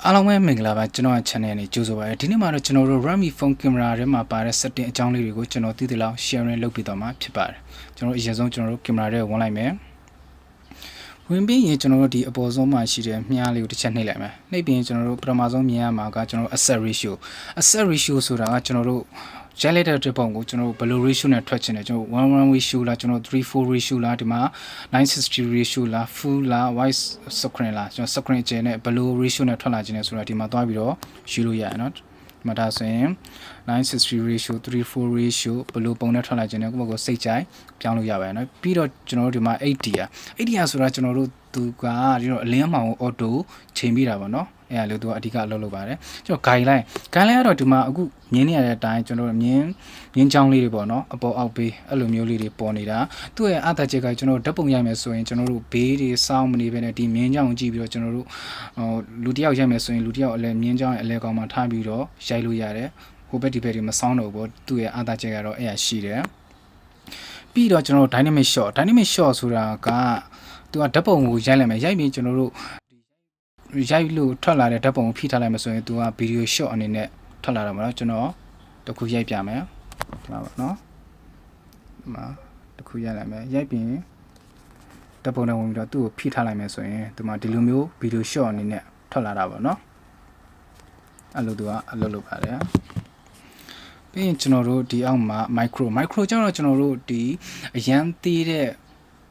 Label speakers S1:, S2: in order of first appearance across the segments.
S1: အားလုံးပဲမင်္ဂလာပါကျွန်တော် channel နဲ့ကြိုဆိုပါရစေဒီနေ့မှာတော့ကျွန်တော်တို့ Redmi phone camera ထဲမှာပါတဲ့ setting အကြောင်းလေးတွေကိုကျွန်တော်သိသိလောက် sharing လုပ်ပေးသွားမှာဖြစ်ပါတယ်ကျွန်တော်အရင်ဆုံးကျွန်တော်တို့ camera ထဲဝင်လိုက်မယ်ဝင်ပြီးရင်ကျွန်တော်တို့ဒီအပေါ်ဆုံးမှာရှိတဲ့မြားလေးကိုတစ်ချက်နှိပ်လိုက်မယ်နှိပ်ပြီးရင်ကျွန်တော်တို့ပထမဆုံးမြင်ရမှာကကျွန်တော်တို့ aspect ratio ဆိုတာကကျွန်တော်တို့ရိုက်လိုက်တဲ့ပုံကိုကျွန်တော်တို့ဘယ်လို ratio နဲ့ထွက်ချင်တယ်ကျွန်တော်1:1 ratio လားကျွန်တော်3:4 ratio လားဒီမှာ9:60 ratio လား full လား wide screen လားကျွန်တော် screen ကျနဲ့ဘယ်လို ratio နဲ့ထွက်လာခြင်းလဲဆိုတာဒီမှာသွားပြီးတော့ယူလို့ရတယ်နော်ဒီမှာဒါဆိုရင်9:60 ratio 3:4 ratio ဘယ်လိုပုံနဲ့ထွက်လာခြင်းလဲကိုယ့်ကိုစိတ်ကြိုက်ပြောင်းလို့ရပါတယ်နော်ပြီးတော့ကျွန်တော်တို့ဒီမှာ 80 ဆိုတာကျွန်တော်တို့သူကဒီတော့အလင်းမှောင် auto ချိန်ပြီးတာပေါ့နော်အဲ့ဒါလို့သူကအဓိကအလုပ်လုပ်ပါတယ်ကျွန်တော် guideline ကတော့ဒီမှာအခုမြင်နေရတဲ့အတိုင်းကျွန်တော်တို့မြင်းချောင်းလေးတွေပေါ့နော်အပေါ်အောက်ဘေးအဲ့လိုမျိုးလေးတွေပေါ်နေတာသူ့ရဲ့အသာချက်ကကျွန်တော်တို့ဓာတ်ပုံရိုက်မယ်ဆိုရင်ကျွန်တော်တို့ဘေးတွေစောင်းမနေဘဲနဲ့ဒီမြင်းချောင်းကြည့်ပြီးတော့ကျွန်တော်တို့လူတစ်ယောက်ရိုက်မယ်ဆိုရင်လူတစ်ယောက်အလဲမြင်းချောင်းရဲ့အလဲကောင်မှာထားပြီးတော့ရိုက်လို့ရတယ်ဟိုဘက်ဒီဘက်တွေမစောင်းတော့ဘူးသူ့ရဲ့အသာချက်ကတော့အဲ့ရရှိတယ်ပြီးတော့ကျွန်တော်တို့ dynamic shot ဆိုတာကသူကဓာတ်ပုံကိုရိုက်လိုက်မယ်ရိုက်ပြီးကျွန်တော်တို့ရိုက်လို့ထွက်လာတဲ့ဓာတ်ပုံကိုဖိထားလိုက်မှဆိုရင်သူကဗီဒီယို shot အနေနဲ့ထွက်လာတာပေါ့နော်ကျွန်တော်တခုရိုက်ပြမယ်ဒီမှာပေါ့နော်ဒီမှာတခုရိုက်လိုက်မယ်ရိုက်ပြီးဓာတ်ပုံနဲ့ဝင်ပြီးတော့သူ့ကိုဖိထားလိုက်မယ်ဆိုရင်ဒီမှာဒီလိုမျိုးဗီဒီယို shot အနေနဲ့ထွက်လာတာပေါ့နော်အဲ့လိုသူကအလုပ်လုပ်ပါတယ်ပြီးရင်ကျွန်တော်တို့ဒီအောက်မှာ micro ကျတော့ကျွန်တော်တို့ဒီအရန်သေးတဲ့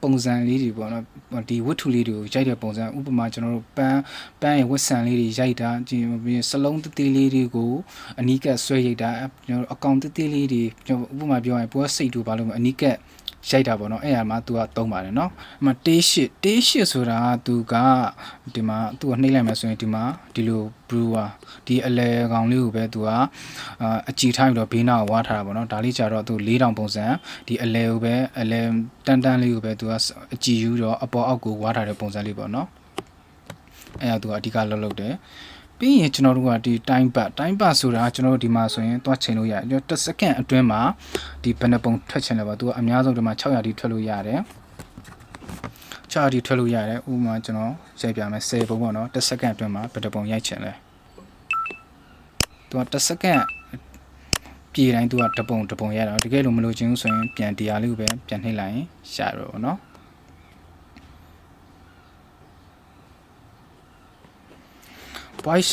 S1: ပုံစံလေးတွေပေါ့နော်ဒီဝတ္ထုလေးတွေကိုရိုက်တဲ့ပုံစံဥပမာကျွန်တော်တို့ပန်းရဲ့ဝတ်ဆံလေးတွေရိုက်တာပြီးစလုံးသေးသေးလေးတွေကိုအနီးကပ်ဆွဲရိုက်တာကျွန်တော်တို့အကောင်သေးသေးလေးတွေကျွန်တော်ဥပမာပြောရင်ဘောစိတ်တို့ဘာလို့အနီးကပ်ရိုက်တာပေါ့နော်အဲ့ဟာမှာသူကသုံးပါတယ်နော်ဒီမှာတေးရှစ်ဆိုတာကသူကဒီမှာသူ့ကိုနှိမ့်လိုက်မယ်ဆိုရင်ဒီမှာဒီလို brewer ဒီအလဲကောင်လေးကိုပဲသူကအကြည်ထားပြီးတော့ဘေးနားကိုဝါထားတာပေါ့နော်ဒါလေးကြတော့သူ4000ပုံစံဒီအလဲကိုပဲအလဲတန်းလေးကိုပဲသူကအကြည်ယူတော့အပေါ်အောက်ကိုဝါထားတဲ့ပုံစံလေးပေါ့နော်အဲ့ဒါသူကအဓိကလုပ်တယ်ပြီးရင်ကျွန်တော်တို့ကဒီ time pass ဆိုတာကျွန်တော်တို့ဒီမှာဆိုရင်သွားချိန်လို့ရတယ်တစ်စက္ကန့်အတွင်းမှာဒီဘယ်နှပုံထွက်ချင်လဲပေါ့သူကအများဆုံးဒီမှာ600ဒီထွက်လို့ရတယ်600ဒီထွက်လို့ရတယ်ဥပမာကျွန်တော်ရိုက်ပြမယ်10ပုံပေါ့နော်တစ်စက္ကန့်အတွင်းမှာဘယ်နှပုံရိုက်ချင်လဲသူကတစ်စက္ကန့်ပြေတိုင်းသူကတပုံရတာတကယ်လို့မလို့ချင်းဆိုရင်ပြန်တရားလေးကိုပဲပြန်နှိပ်လိုက်ရင်ရှာတော့ပေါ့နော်voice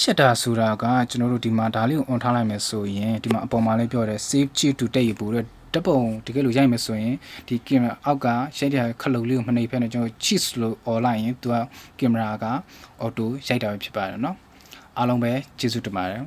S1: shutter ဆိုတာကကျွန်တော်တို့ဒီမှာဒါလေးကို on ထားလိုက်မယ်ဆိုရင်ဒီမှာအပေါ်မှာလေးပြောတယ် save chip to တက်ရပို့တဲ့ဓာတ်ပုံတကယ်လို့ရိုက်မယ်ဆိုရင်ဒီကင်မရာအောက်ကရိုက်တဲ့ခလုတ်လေးကိုမနှိပ်ဖက်နဲ့ကျွန်တော် cheese လို့ on လိုက်ရင်သူကကင်မရာက auto ရိုက်တာပဲဖြစ်ပါတယ်เนาะအားလုံးပဲကျေးဇူးတင်ပါတယ်